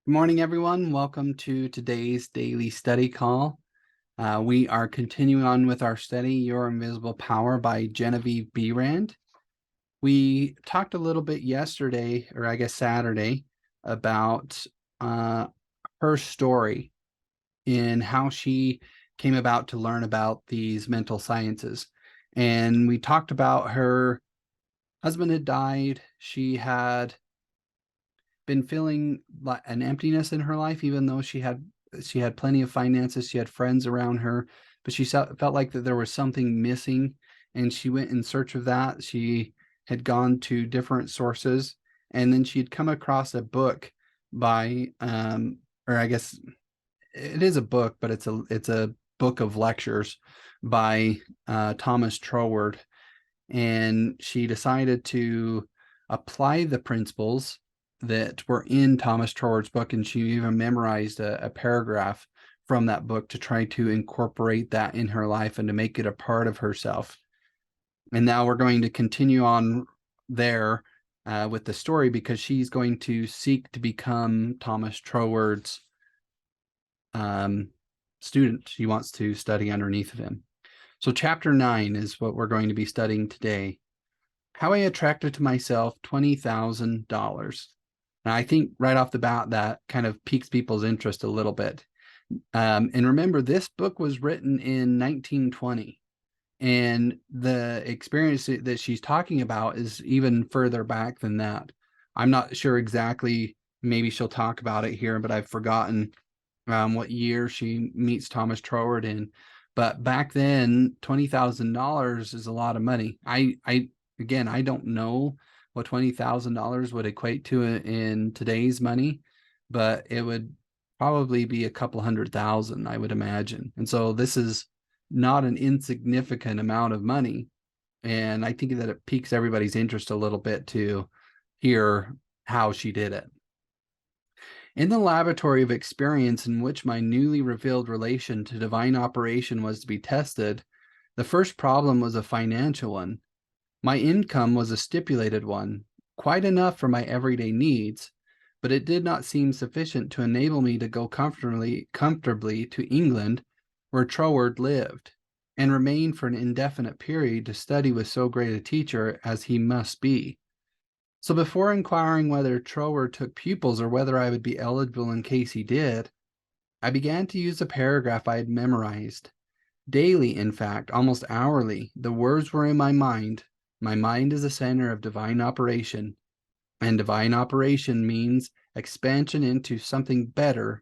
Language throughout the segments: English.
Good morning, everyone. Welcome to today's daily study call. We are continuing on with our study, Your Invisible Power by Genevieve Behrend. We talked a little bit yesterday, or I guess Saturday, about her story in how she came about to learn about these mental sciences. And we talked about her husband had died. She had been feeling like an emptiness in her life, even though she had plenty of finances, she had friends around her, but she felt like that there was something missing, and she went in search of that. She had gone to different sources, and then she'd come across a book by, or I guess it is a book, but it's a book of lectures by Thomas Troward, and she decided to apply the principles that were in Thomas Troward's book, and she even memorized a paragraph from that book to try to incorporate that in her life and to make it a part of herself. And now we're going to continue on there with the story, because she's going to seek to become Thomas Troward's student. She wants to study underneath of him. So chapter 9 is what we're going to be studying today. How I attracted to myself $20,000. Now, I think right off the bat, that kind of piques people's interest a little bit. And remember, this book was written in 1920, and the experience that she's talking about is even further back than that. I'm not sure exactly. Maybe she'll talk about it here, but I've forgotten what year she meets Thomas Troward in. But back then, $20,000 is a lot of money. Again, I don't know what $20,000 would equate to in today's money, but it would probably be a couple hundred thousand, I would imagine. And so this is not an insignificant amount of money. And I think that it piques everybody's interest a little bit to hear how she did it. In the laboratory of experience in which my newly revealed relation to divine operation was to be tested, the first problem was a financial one. My income was a stipulated one, quite enough for my everyday needs, but it did not seem sufficient to enable me to go comfortably to England, where Troward lived, and remain for an indefinite period to study with so great a teacher as he must be. So before inquiring whether Troward took pupils or whether I would be eligible in case he did, I began to use a paragraph I had memorized. Daily, in fact, almost hourly, the words were in my mind. My mind is a center of divine operation, and divine operation means expansion into something better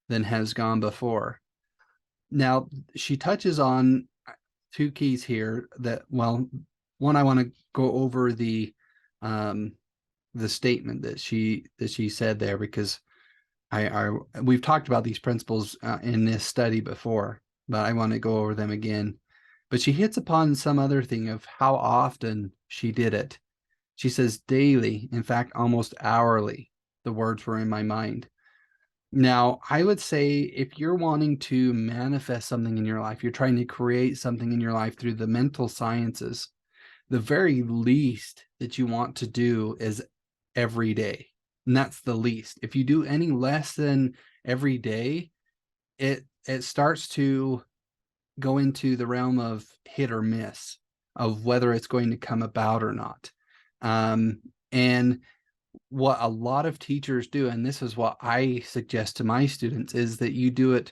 than has gone before. Now, she touches on two keys here that, well, one, I want to go over the statement that she said there, because we've talked about these principles in this study before, but I want to go over them again. But she hits upon some other thing of how often she did it. She says daily, in fact, almost hourly, the words were in my mind. Now, I would say if you're wanting to manifest something in your life, you're trying to create something in your life through the mental sciences, the very least that you want to do is every day. And that's the least. If you do any less than every day, it starts to go into the realm of hit or miss, of whether it's going to come about or not. And what a lot of teachers do, and this is what I suggest to my students, is that you do it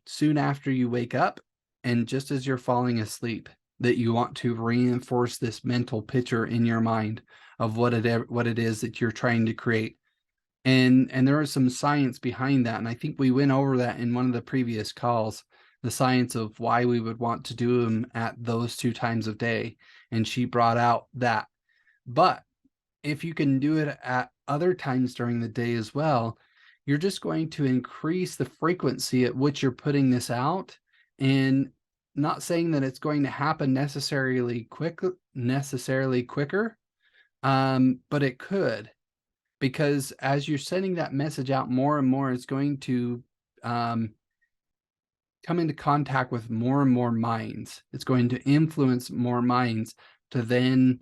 soon after you wake up and just as you're falling asleep, that you want to reinforce this mental picture in your mind of what it is that you're trying to create. And there is some science behind that. And I think we went over that in one of the previous calls, the science of why we would want to do them at those 2 times of day. And she brought out that. But if you can do it at other times during the day as well, you're just going to increase the frequency at which you're putting this out. And not saying that it's going to happen necessarily quicker, but it could, because as you're sending that message out more and more, it's going to come into contact with more and more minds. It's going to influence more minds to then,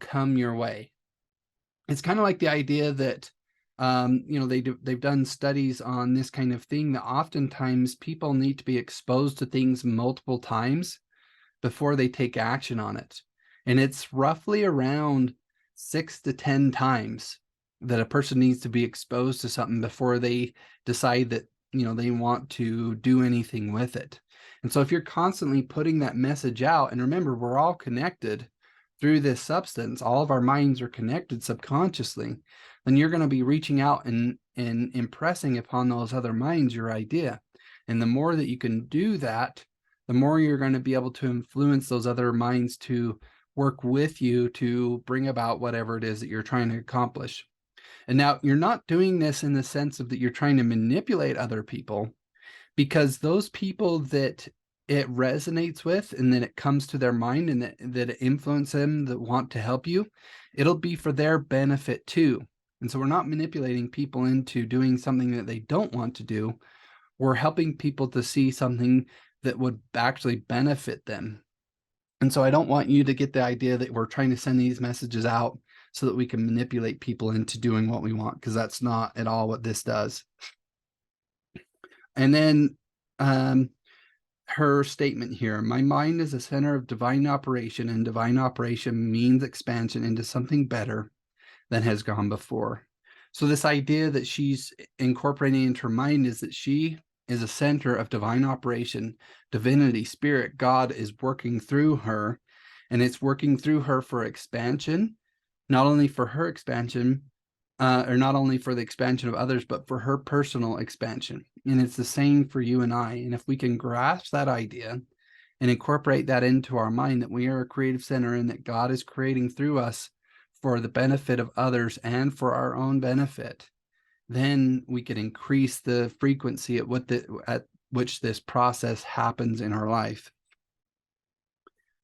come your way. It's kind of like the idea that they've done studies on this kind of thing, that oftentimes people need to be exposed to things multiple times before they take action on it. And it's roughly around 6 to 10 times that a person needs to be exposed to something before they decide that, they want to do anything with it. And so if you're constantly putting that message out, and remember, we're all connected through this substance, all of our minds are connected subconsciously, then you're going to be reaching out and impressing upon those other minds your idea. And the more that you can do that, the more you're going to be able to influence those other minds to work with you to bring about whatever it is that you're trying to accomplish. And now you're not doing this in the sense of that you're trying to manipulate other people, because those people that it resonates with and that it comes to their mind and that it influences them that want to help you, it'll be for their benefit too. And so we're not manipulating people into doing something that they don't want to do. We're helping people to see something that would actually benefit them. And so I don't want you to get the idea that we're trying to send these messages out so that we can manipulate people into doing what we want, because that's not at all what this does. And then her statement here: my mind is a center of divine operation, and divine operation means expansion into something better than has gone before. So this idea that she's incorporating into her mind is that she is a center of divine operation. Divinity, spirit, God is working through her, and it's working through her for expansion, not only for her expansion, or not only for the expansion of others, but for her personal expansion. And it's the same for you and I. And if we can grasp that idea and incorporate that into our mind, that we are a creative center and that God is creating through us for the benefit of others and for our own benefit, then we can increase the frequency at which this process happens in our life.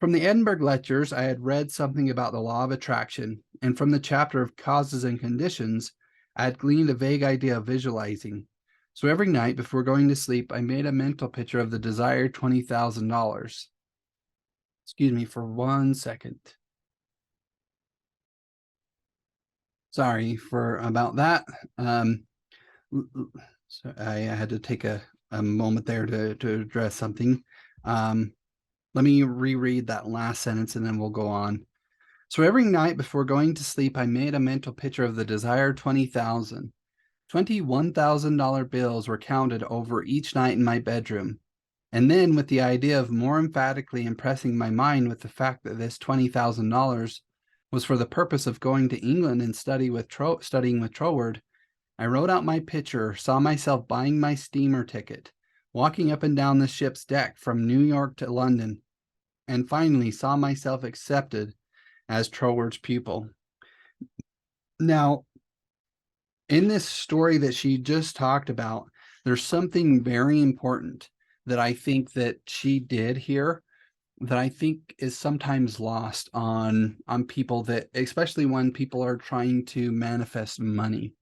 From the Edinburgh Lectures, I had read something about the law of attraction, and from the chapter of causes and conditions, I had gleaned a vague idea of visualizing. So every night before going to sleep, I made a mental picture of the desired $20,000. Excuse me for 1 second. Sorry for about that. So I had to take a moment there to address something. Let me reread that last sentence and then we'll go on. So every night before going to sleep, I made a mental picture of the desired 20,000. $21,000 bills were counted over each night in my bedroom. And then, with the idea of more emphatically impressing my mind with the fact that this $20,000 was for the purpose of going to England and studying with Troward, I wrote out my picture, saw myself buying my steamer ticket, walking up and down the ship's deck from New York to London, and finally saw myself accepted as Troward's pupil. Now, in this story that she just talked about, there's something very important that I think that she did here that I think is sometimes lost on people, that especially when people are trying to manifest money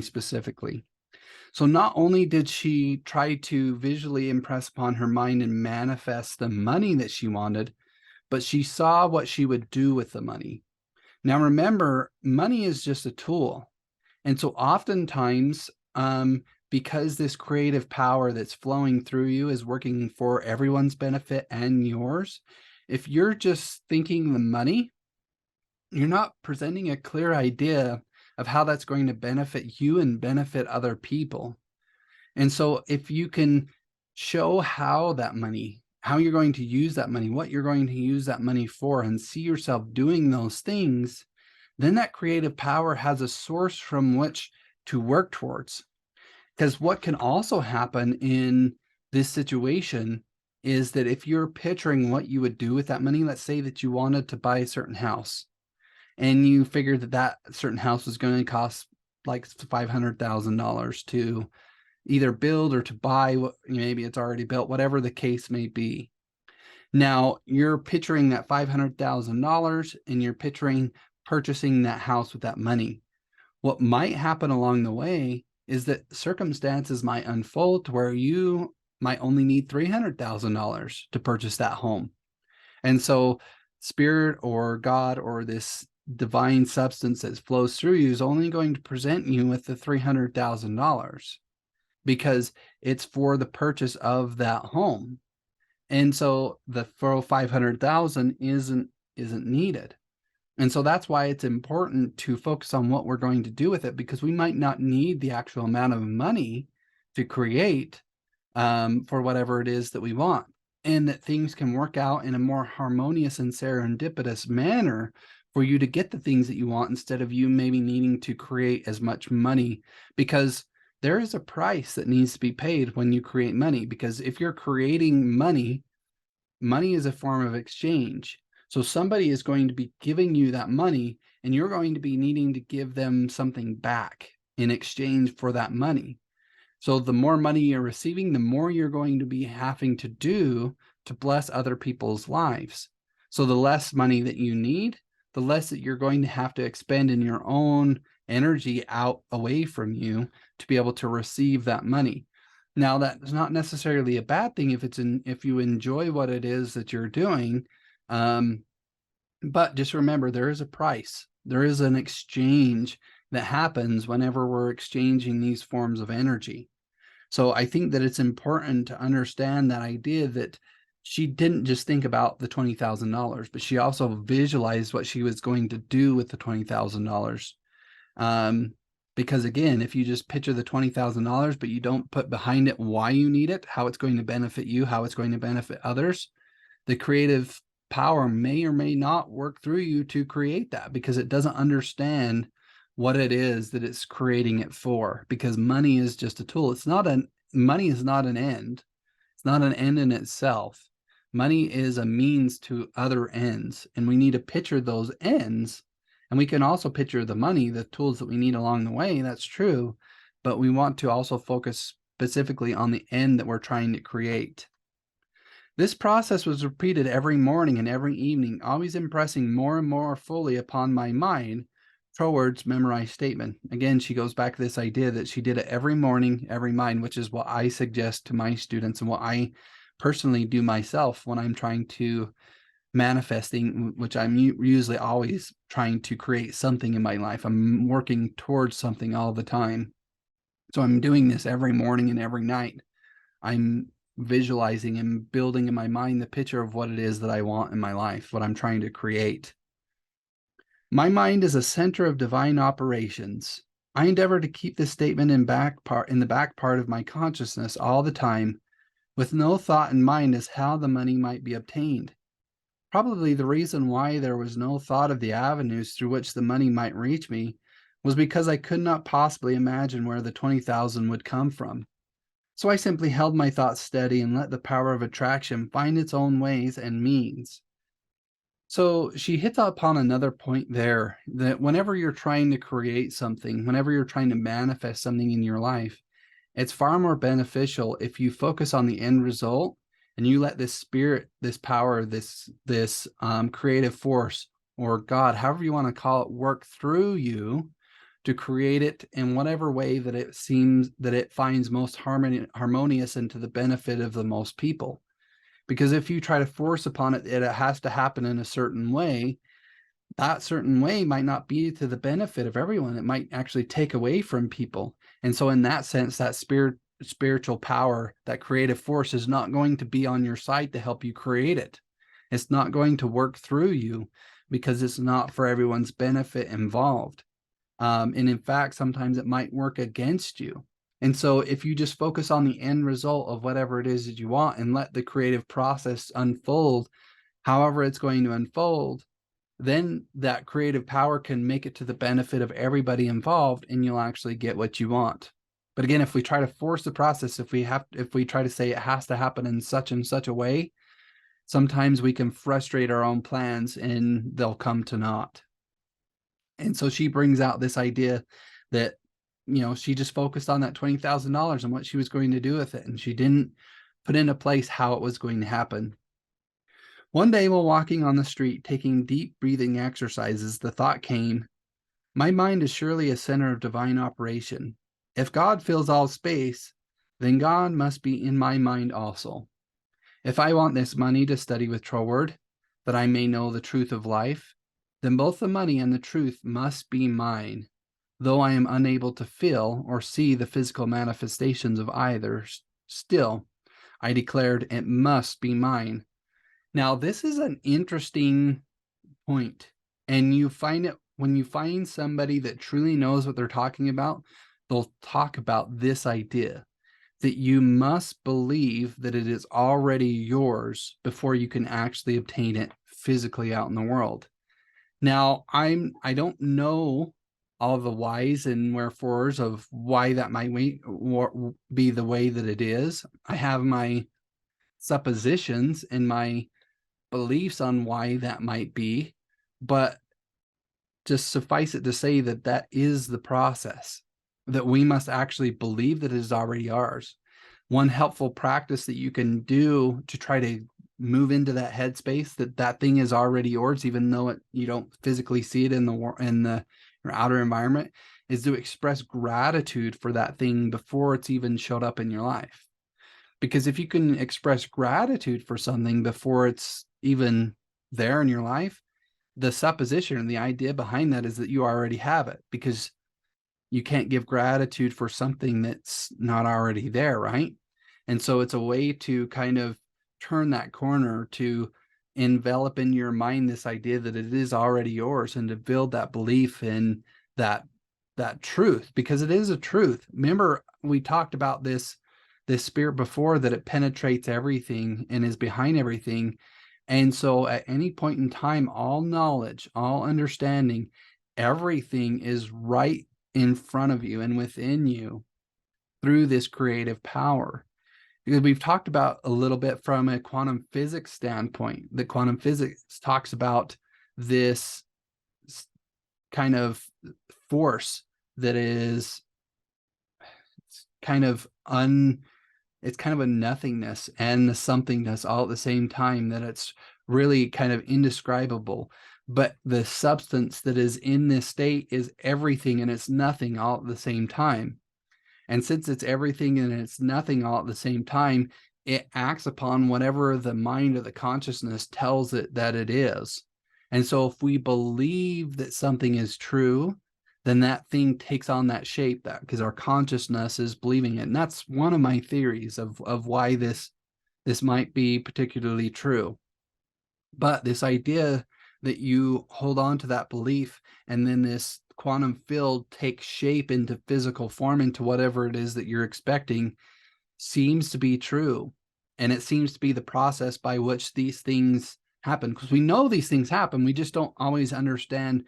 specifically. So not only did she try to visually impress upon her mind and manifest the money that she wanted, but she saw what she would do with the money. Now, remember, money is just a tool. And so oftentimes, because this creative power that's flowing through you is working for everyone's benefit and yours, if you're just thinking the money, you're not presenting a clear idea of how that's going to benefit you and benefit other people. And so if you can show how you're going to use that money, what you're going to use that money for, and see yourself doing those things, then that creative power has a source from which to work towards. Because what can also happen in this situation is that if you're picturing what you would do with that money, let's say that you wanted to buy a certain house, and you figured that certain house was going to cost like $500,000 to either build or to buy, maybe it's already built, whatever the case may be. Now you're picturing that $500,000 and you're picturing purchasing that house with that money. What might happen along the way is that circumstances might unfold to where you might only need $300,000 to purchase that home. And so spirit or God or this divine substance that flows through you is only going to present you with the $300,000 because it's for the purchase of that home. And so the full 500,000 isn't needed. And so that's why it's important to focus on what we're going to do with it, because we might not need the actual amount of money to create for whatever it is that we want, and that things can work out in a more harmonious and serendipitous manner for you to get the things that you want, instead of you maybe needing to create as much money, because there is a price that needs to be paid when you create money. Because if you're creating money, money is a form of exchange. So somebody is going to be giving you that money, and you're going to be needing to give them something back in exchange for that money. So the more money you're receiving, the more you're going to be having to do to bless other people's lives. So the less money that you need, the less that you're going to have to expend in your own energy out away from you to be able to receive that money. Now, that's not necessarily a bad thing if you enjoy what it is that you're doing. But just remember, there is a price. There is an exchange that happens whenever we're exchanging these forms of energy. So I think that it's important to understand that idea that she didn't just think about the $20,000, but she also visualized what she was going to do with the $20,000. Because again, if you just picture the $20,000, but you don't put behind it why you need it, how it's going to benefit you, how it's going to benefit others, the creative power may or may not work through you to create that, because it doesn't understand what it is that it's creating it for. Because money is just a tool. Money is not an end. It's not an end in itself. Money is a means to other ends, and we need to picture those ends. And we can also picture the money, the tools that we need along the way. That's true. But we want to also focus specifically on the end that we're trying to create. This process was repeated every morning and every evening, always impressing more and more fully upon my mind Troward's memorized statement. Again, she goes back to this idea that she did it every morning, every mind, which is what I suggest to my students and what I personally do myself when I'm trying to manifesting, which I'm usually always trying to create something in my life. I'm working towards something all the time. So I'm doing this every morning and every night. I'm visualizing and building in my mind the picture of what it is that I want in my life, what I'm trying to create. My mind is a center of divine operations. I endeavor to keep this statement in the back part of my consciousness all the time, with no thought in mind as how the money might be obtained. Probably the reason why there was no thought of the avenues through which the money might reach me was because I could not possibly imagine where the 20,000 would come from. So I simply held my thoughts steady and let the power of attraction find its own ways and means. So she hits upon another point there, that whenever you're trying to create something, whenever you're trying to manifest something in your life, it's far more beneficial if you focus on the end result and you let this spirit, this power, this creative force, or God, however you want to call it, work through you to create it in whatever way that it seems that it finds most harmonious and to the benefit of the most people. Because if you try to force upon it, it has to happen in a certain way. That certain way might not be to the benefit of everyone. It might actually take away from people. And so in that sense, that spiritual power, that creative force is not going to be on your side to help you create it. It's not going to work through you because it's not for everyone's benefit involved. And in fact, sometimes it might work against you. And so if you just focus on the end result of whatever it is that you want and let the creative process unfold, however it's going to unfold, then that creative power can make it to the benefit of everybody involved, and you'll actually get what you want. But again, if we try to force the process, if we try to say it has to happen in such and such a way, sometimes we can frustrate our own plans and they'll come to naught. And so she brings out this idea that, she just focused on that $20,000 and what she was going to do with it. And she didn't put into place how it was going to happen. One day while walking on the street, taking deep breathing exercises, the thought came, my mind is surely a center of divine operation. If God fills all space, then God must be in my mind also. If I want this money to study with Troward, that I may know the truth of life, then both the money and the truth must be mine, though I am unable to feel or see the physical manifestations of either. Still, I declared it must be mine. Now, this is an interesting point, and you find it when you find somebody that truly knows what they're talking about. They'll talk about this idea that you must believe that it is already yours before you can actually obtain it physically out in the world. Now, I don't know all the whys and wherefores of why that might be the way that it is. I have my suppositions and my beliefs on why that might be, but just suffice it to say that that is the process, that we must actually believe that it is already ours. One helpful practice that you can do to try to move into that headspace that that thing is already yours, even though you don't physically see it in the your outer environment, is to express gratitude for that thing before it's even showed up in your life. Because if you can express gratitude for something before it's even there in your life, the supposition and the idea behind that is that you already have it, because you can't give gratitude for something that's not already there, right? And so it's a way to kind of turn that corner, to envelop in your mind this idea that it is already yours, and to build that belief in that truth, because it is a truth. Remember, we talked about this spirit before, that it penetrates everything and is behind everything. And so at any point in time, all knowledge, all understanding, everything is right in front of you and within you through this creative power. Because we've talked about a little bit from a quantum physics standpoint, that quantum physics talks about this kind of force that is kind of it's kind of a nothingness and the somethingness all at the same time, that it's really kind of indescribable. But the substance that is in this state is everything and it's nothing all at the same time. And since it's everything and it's nothing all at the same time, it acts upon whatever the mind or the consciousness tells it that it is. And so if we believe that something is true, then that thing takes on that shape, that because our consciousness is believing it. And that's one of my theories of why this might be particularly true. But this idea that you hold on to that belief, and then this quantum field takes shape into physical form, into whatever it is that you're expecting, seems to be true. And it seems to be the process by which these things happen, because we know these things happen. We just don't always understand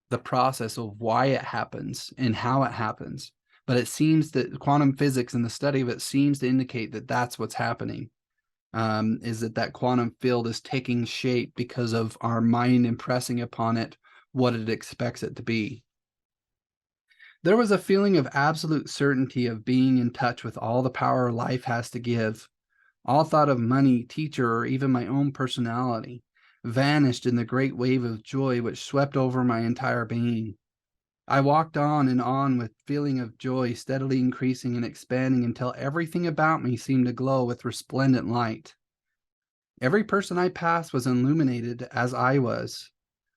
the process of why it happens and how it happens. But it seems that quantum physics and the study of it seems to indicate that that's what's happening, is that quantum field is taking shape because of our mind impressing upon it what it expects it to be. There was a feeling of absolute certainty of being in touch with all the power life has to give. All thought of money, teacher, or even my own personality vanished in the great wave of joy which swept over my entire being. I walked on and on with feeling of joy steadily increasing and expanding until everything about me seemed to glow with resplendent light. Every person I passed was illuminated as I was.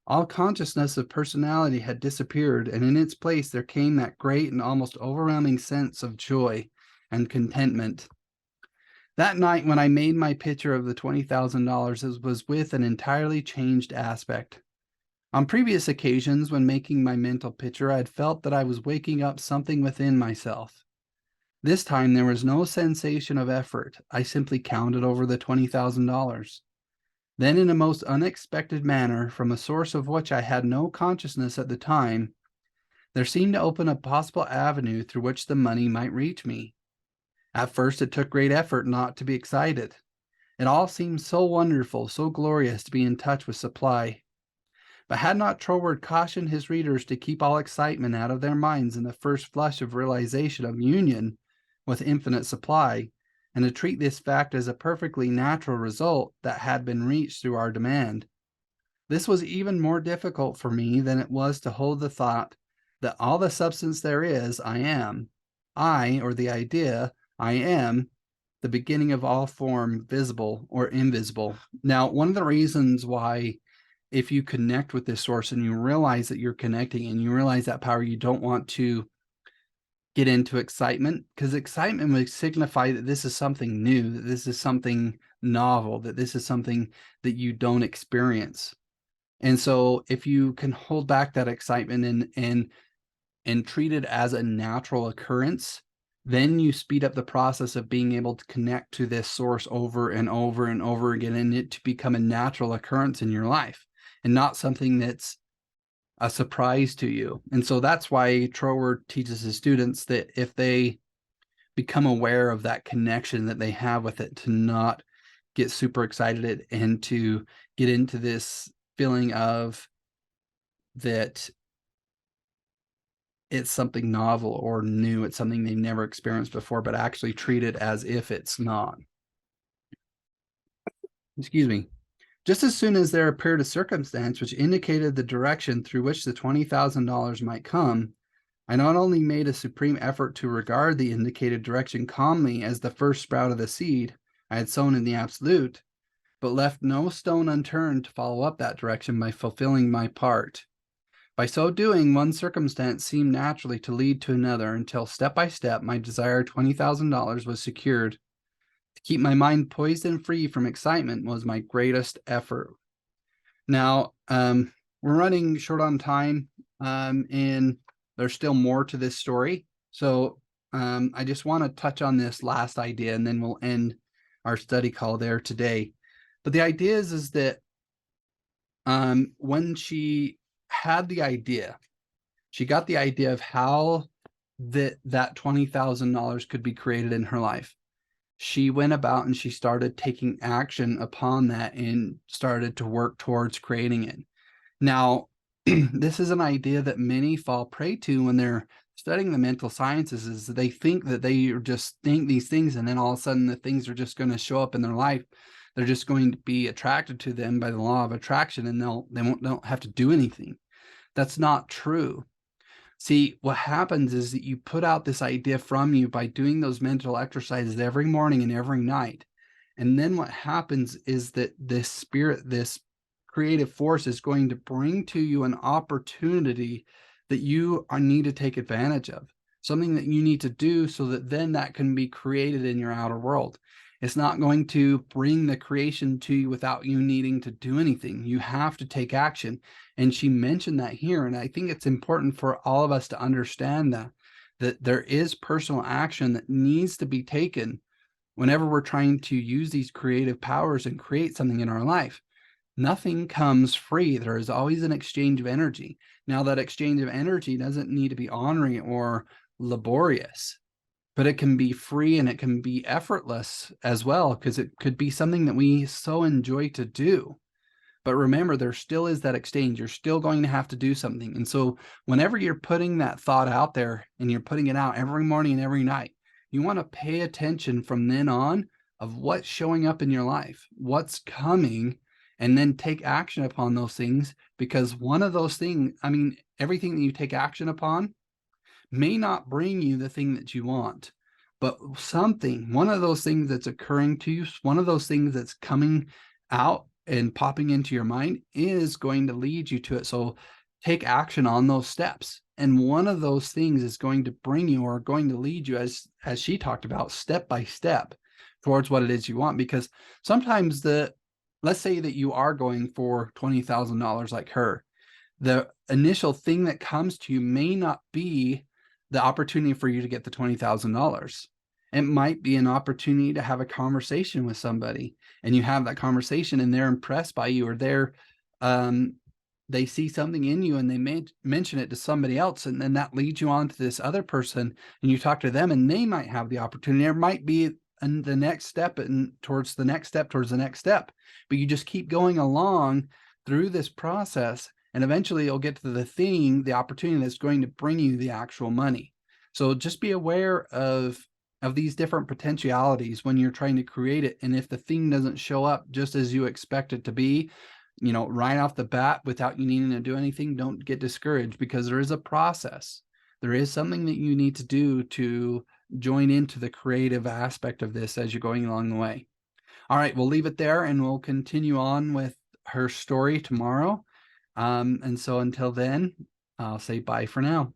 All consciousness of personality had disappeared, and in its place there came that great and almost overwhelming sense of joy and contentment. That night when I made my picture of the $20,000, it was with an entirely changed aspect. On previous occasions when making my mental picture, I had felt that I was waking up something within myself. This time there was no sensation of effort. I simply counted over the $20,000. Then, in a most unexpected manner, from a source of which I had no consciousness at the time, there seemed to open a possible avenue through which the money might reach me. At first, it took great effort not to be excited. It all seemed so wonderful, so glorious to be in touch with supply. But had not Troward cautioned his readers to keep all excitement out of their minds in the first flush of realization of union with infinite supply, and to treat this fact as a perfectly natural result that had been reached through our demand? This was even more difficult for me than it was to hold the thought that all the substance there is, I am. I, or the idea, I am the beginning of all form, visible or invisible. Now, one of the reasons why if you connect with this source and you realize that you're connecting and you realize that power, you don't want to get into excitement, because excitement would signify that this is something new, that this is something novel, that this is something that you don't experience. And so if you can hold back that excitement and treat it as a natural occurrence, then you speed up the process of being able to connect to this source over and over and over again, and it to become a natural occurrence in your life and not something that's a surprise to you. And so that's why Trower teaches his students that if they become aware of that connection that they have with it, to not get super excited and to get into this feeling of that it's something novel or new, it's something they've never experienced before, but actually treat it as if it's not. Excuse me. Just as soon as there appeared a circumstance which indicated the direction through which the $20,000 might come, I not only made a supreme effort to regard the indicated direction calmly as the first sprout of the seed I had sown in the absolute, but left no stone unturned to follow up that direction by fulfilling my part. By so doing, one circumstance seemed naturally to lead to another until step by step my desired $20,000 was secured. To keep my mind poised and free from excitement was my greatest effort. Now, we're running short on time, and there's still more to this story. So I just want to touch on this last idea, and then we'll end our study call there today. But the idea is that when she had the idea, she got the idea of how that $20,000 could be created in her life. She went about and she started taking action upon that and started to work towards creating it. Now, this is an idea that many fall prey to when they're studying the mental sciences, is that they think that they just think these things and then all of a sudden the things are just going to show up in their life. They're just going to be attracted to them by the law of attraction, and they don't have to do anything. That's not true. See, what happens is that you put out this idea from you by doing those mental exercises every morning and every night. And then what happens is that this spirit, this creative force, is going to bring to you an opportunity that you need to take advantage of, something that you need to do so that then that can be created in your outer world. It's not going to bring the creation to you without you needing to do anything. You have to take action. And she mentioned that here. And I think it's important for all of us to understand that there is personal action that needs to be taken whenever we're trying to use these creative powers and create something in our life. Nothing comes free. There is always an exchange of energy. Now, that exchange of energy doesn't need to be honoring or laborious, but it can be free and it can be effortless as well, because it could be something that we so enjoy to do. But remember, there still is that exchange. You're still going to have to do something. And so whenever you're putting that thought out there and you're putting it out every morning and every night, you want to pay attention from then on of what's showing up in your life, what's coming, and then take action upon those things. Because one of those things, everything that you take action upon may not bring you the thing that you want, but one of those things that's occurring to you, one of those things that's coming out and popping into your mind is going to lead you to it. So take action on those steps. And one of those things is going to bring you, or going to lead you, as she talked about, step by step towards what it is you want. Because sometimes let's say that you are going for $20,000 like her. The initial thing that comes to you may not be the opportunity for you to get the $20,000. It might be an opportunity to have a conversation with somebody, and you have that conversation and they're impressed by you, or they see something in you and they may mention it to somebody else. And then that leads you on to this other person, and you talk to them and they might have the opportunity. There might be the next step and towards the next step, but you just keep going along through this process. And eventually you'll get to the opportunity that's going to bring you the actual money. So just be aware of these different potentialities when you're trying to create it. And if the thing doesn't show up just as you expect it to be, right off the bat without you needing to do anything, don't get discouraged, because there is a process. There is something that you need to do to join into the creative aspect of this as you're going along the way. All right, we'll leave it there and we'll continue on with her story tomorrow. And so until then, I'll say bye for now.